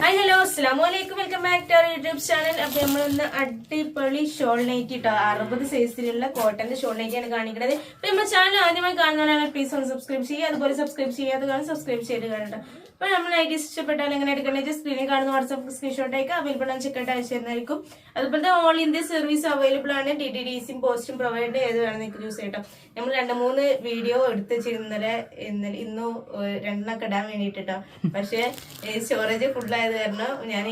Hi hello അസ്സലാമലൈക്കും welcome back to our YouTube channel. അപ്പൊ നമ്മളിന്ന് അടിപൊളി ഷോൾ നൈറ്റ് ഇട്ടോ 60 സൈസിലുള്ള കോട്ടന്റെ ഷോൾ നൈറ്റിയാണ് കാണിക്കുന്നത്. അപ്പൊ നമ്മുടെ ചാനൽ ആദ്യമായി കാണുന്നവരാണ് പ്ലീസ് ഒന്ന് സബ്സ്ക്രൈബ് ചെയ്യുക. അതുപോലെ സബ്സ്ക്രൈബ് ചെയ്യാതെ കാണാൻ സബ്സ്ക്രൈബ് ചെയ്ത് കാണട്ടോ. അപ്പൊ നമ്മൾ നൈറ്റ് ഇഷ്ടപ്പെട്ടാൽ എങ്ങനെ എടുക്കണമെന്ന് സ്ക്രീനിൽ കാണുന്ന വാട്സ്ആപ്പ് സ്ക്രീൻഷോട്ട് അയക്കുക. അവൈലബിൾ ആണ്, ചെക്കൗട്ട് അയച്ചു തരുന്നതായിരിക്കും. അതുപോലെ ഓൾ ഇന്ത്യ സർവീസ് അവൈലബിൾ ആണ്. DTDCയും പോസ്റ്റും പ്രൊവൈഡ് ചെയ്ത് വേണം നിങ്ങൾക്ക് യൂസ് ചെയ്യട്ടോ. നമ്മൾ 2-3 വീഡിയോ എടുത്ത് ഇന്നലെ ഇന്നും 2 ഇടാൻ വേണ്ടിട്ടോ. പക്ഷെ സ്റ്റോറേജ് ഫുള്ളായത് കാരണം ഞാൻ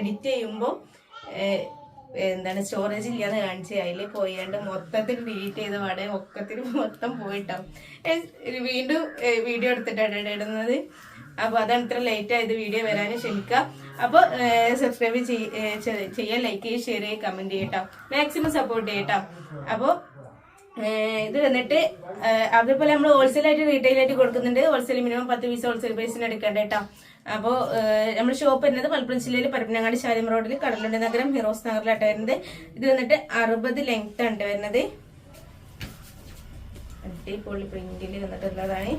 എഡിറ്റ് ചെയ്യുമ്പോൾ സ്റ്റോറേജ് ഇല്ലാന്ന് കാണിച്ച് അതിൽ പോയാണ്ട് മൊത്തത്തിൽ ഡിലീറ്റ് ചെയ്ത പാടെ ഒക്കത്തിന് മൊത്തം പോയിട്ടാവും. വീണ്ടും വീഡിയോ എടുത്തിട്ടാണ് ഇടുന്നത്. അപ്പൊ അതാണ് ഇത്ര ലേറ്റ് ആയത് വീഡിയോ വരാനും ക്ഷമിക്കുക. അപ്പൊ സബ്സ്ക്രൈബ് ചെയ്യാൻ, ലൈക്ക് ചെയ്യുക, ഷെയർ ചെയ്യുക, കമന്റ് ചെയ്യട്ടോ, മാക്സിമം സപ്പോർട്ട് ചെയ്യട്ടോ. അപ്പൊ ഇത് വന്നിട്ട് അതേപോലെ നമ്മൾ ഹോൾസെയിലായിട്ട് റീറ്റെയിൽ ആയിട്ട് കൊടുക്കുന്നുണ്ട്. ഹോൾസെയിൽ മിനിമം 10 പീസ് ഹോൾസെയിൽ പ്രൈസിന് എടുക്കേണ്ട കേട്ടോ. അപ്പോൾ നമ്മുടെ ഷോപ്പ് വരുന്നത് മലപ്പുറം ജില്ലയിൽ പരപ്പനങ്ങാടി ശാലിം റോഡിൽ കടലുണ്ടി നഗരം ഹീറോസ് നഗറിലായിട്ട് വരുന്നത്. ഇത് വന്നിട്ട് 60 ലെങ്ത് ആണ് വരുന്നത്. അടിപൊളി പ്രിന്റിൽ വന്നിട്ടുള്ളതാണ്.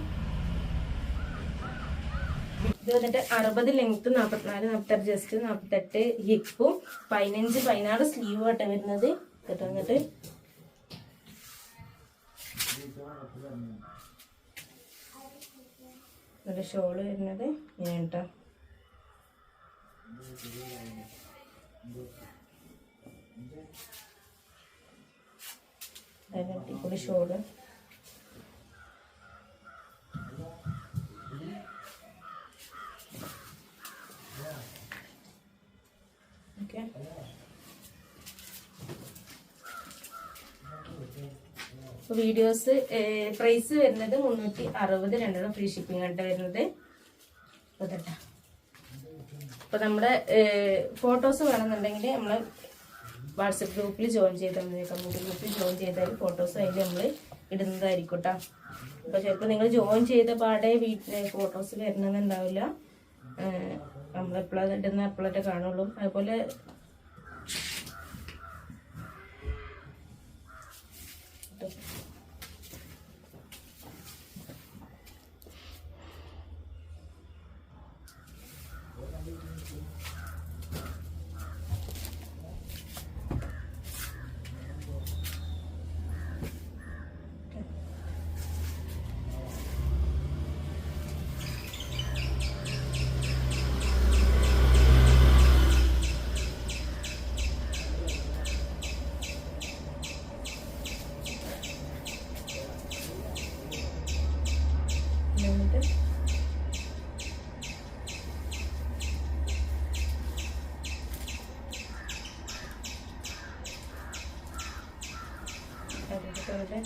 ഇത് വന്നിട്ട് 60 ലെങ്ത്, 44, 46 ജസ്റ്റ്, 48 ഹിപ്പും 15, 16 സ്ലീവ് ആയിട്ട് വരുന്നത്. കേട്ടോ വന്നിട്ട് ഷോള് വരുന്നത് ഇങ്ങനെ കേട്ടോ. അടിപൊളി ഷോള്. ഓക്കെ, വീഡിയോസ് പ്രൈസ് വരുന്നത് 360, 2 ഫ്രീ ഷിപ്പിംഗ് ആയിട്ട് വരുന്നത്. അപ്പൊ നമ്മുടെ ഫോട്ടോസ് വേണമെന്നുണ്ടെങ്കിൽ നമ്മള് വാട്സപ്പ് ഗ്രൂപ്പിൽ ജോയിൻ ചെയ്താൽ മതി. കമ്മ്യൂണിറ്റി ഗ്രൂപ്പിൽ ജോയിൻ ചെയ്താൽ ഫോട്ടോസ് അതിൽ നമ്മൾ ഇടുന്നതായിരിക്കും കേട്ടോ. അപ്പൊ ചിലപ്പോൾ നിങ്ങൾ ജോയിൻ ചെയ്ത പാടെ ഫോട്ടോസ് വരുന്നതുണ്ടാവില്ല. നമ്മളെപ്പോഴാണ് ഇടുന്ന എപ്പോഴൊക്കെ കാണുള്ളൂ. അതുപോലെ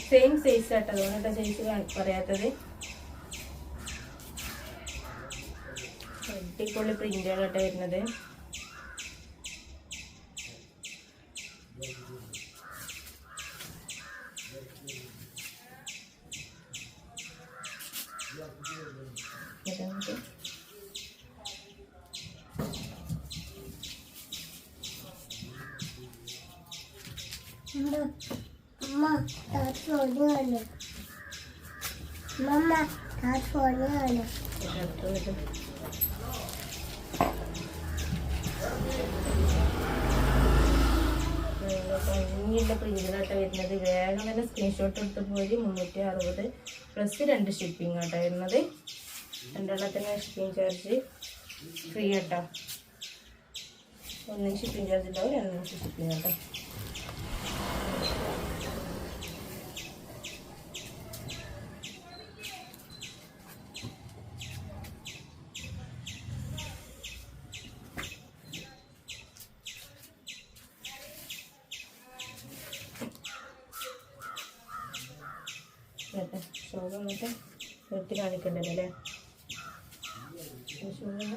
സെയിം സൈസ് ആട്ടോ, അതുകൊണ്ടാണ് സൈസ് പറയാത്തത്. അടിപൊളി പ്രിന്റുകളായിട്ട് വരുന്നത്. Mama, that's for you. Mama, that's for you. ഭംഗിയുള്ള പ്രിന്റിലായിട്ട് വരുന്നത്. വേഗം തന്നെ സ്ക്രീൻഷോട്ട് എടുത്ത് പോയി 360 പ്ലസ് 2 ഷിപ്പിംഗ് ആട്ടോ വരുന്നത്. 2 ഷിപ്പിംഗ് ചാർജ് ഫ്രീ ആട്ടോ. 1 ഷിപ്പിംഗ് ചാർജ് ഉണ്ടാവും, 2 ഷിപ്പിംഗ് ആട്ടോ. ഷോൾ വന്നിട്ട് നിർത്തി കാണിക്കണ്ടല്ലോ അല്ലേ. ഷോള്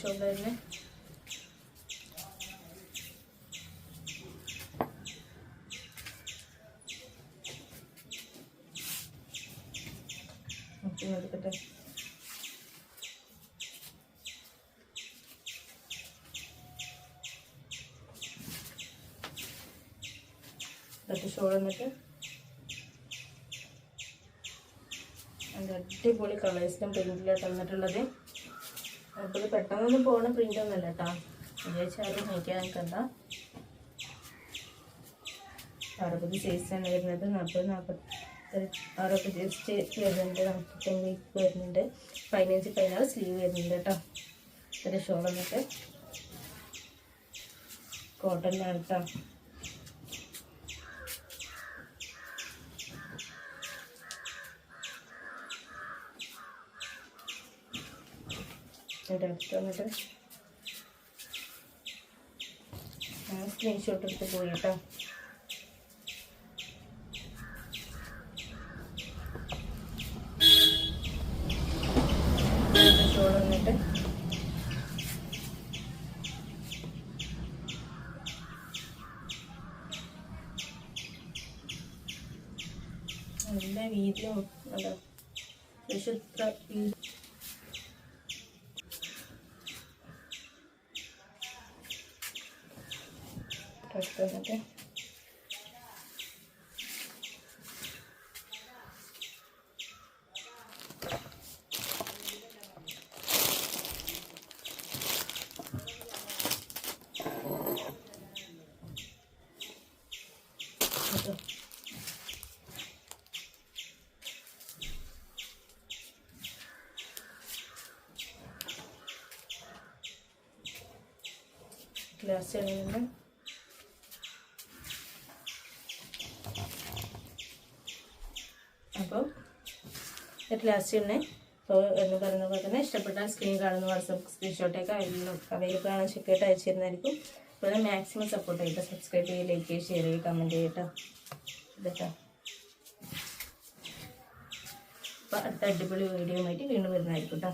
ഷോൾഡറിന് എടുക്കട്ടെ. ഇതൊക്കെ ഷോൾ വന്നിട്ട് അതിൻ്റെ അടിപൊളി കളേഴ്സിനും പ്രിൻറ്റിലായിട്ട് വന്നിട്ടുള്ളത്. അപ്പോൾ ഇത് പെട്ടെന്നൊന്നും പോകുന്ന പ്രിൻ്റ് ഒന്നുമല്ല കേട്ടോ. വിചാരിച്ചാലും നോക്കിയാൽ നിൽക്കണ്ട. 60 സൈസാണ് വരുന്നത്. 40-46 ജസ്റ്റ് വരുന്നുണ്ട്. 45 വരുന്നുണ്ട്. 15-16 സ്ലീവ് വരുന്നുണ്ട് കേട്ടോ. ഒരു ഷോൾ വന്നിട്ട് കോട്ടണിലാണ് കേട്ടോ. ഇവിടെ അടുത്ത് വന്നിട്ട് ഞാൻ സ്ക്രീൻഷോട്ട് എടുത്ത് പോയി കേട്ടോ. ഷോൾ വന്നിട്ട് നല്ല വീതിയും അല്ല ഇത്ര വീതി വന്നിട്ട് ഗ്ലാസ് എണ്ണ അപ്പോൾ ലാസ്റ്റ് തന്നെ. അപ്പോൾ എന്ന് പറയുന്ന പോലെ തന്നെ ഇഷ്ടപ്പെട്ടാൽ സ്ക്രീൻ കാണുന്ന വാട്സപ്പ് സ്ക്രീൻഷോട്ടൊക്കെ അവൈലബിൾ ആണ്, ചെക്കായിട്ട് അയച്ചു തരുന്നതായിരിക്കും. അപ്പോൾ മാക്സിമം സപ്പോർട്ട് ചെയ്തിട്ട് സബ്സ്ക്രൈബ് ചെയ്യുക, ലൈക്ക് ചെയ്യുക, ഷെയർ ചെയ്യുക, കമൻറ്റ് ചെയ്യട്ടോ. ഇതൊക്കെ അപ്പോൾ അടുത്ത അടിപൊളി വീഡിയോ ആയിട്ട് വീണ്ടും വരുന്നതായിരിക്കും കേട്ടോ.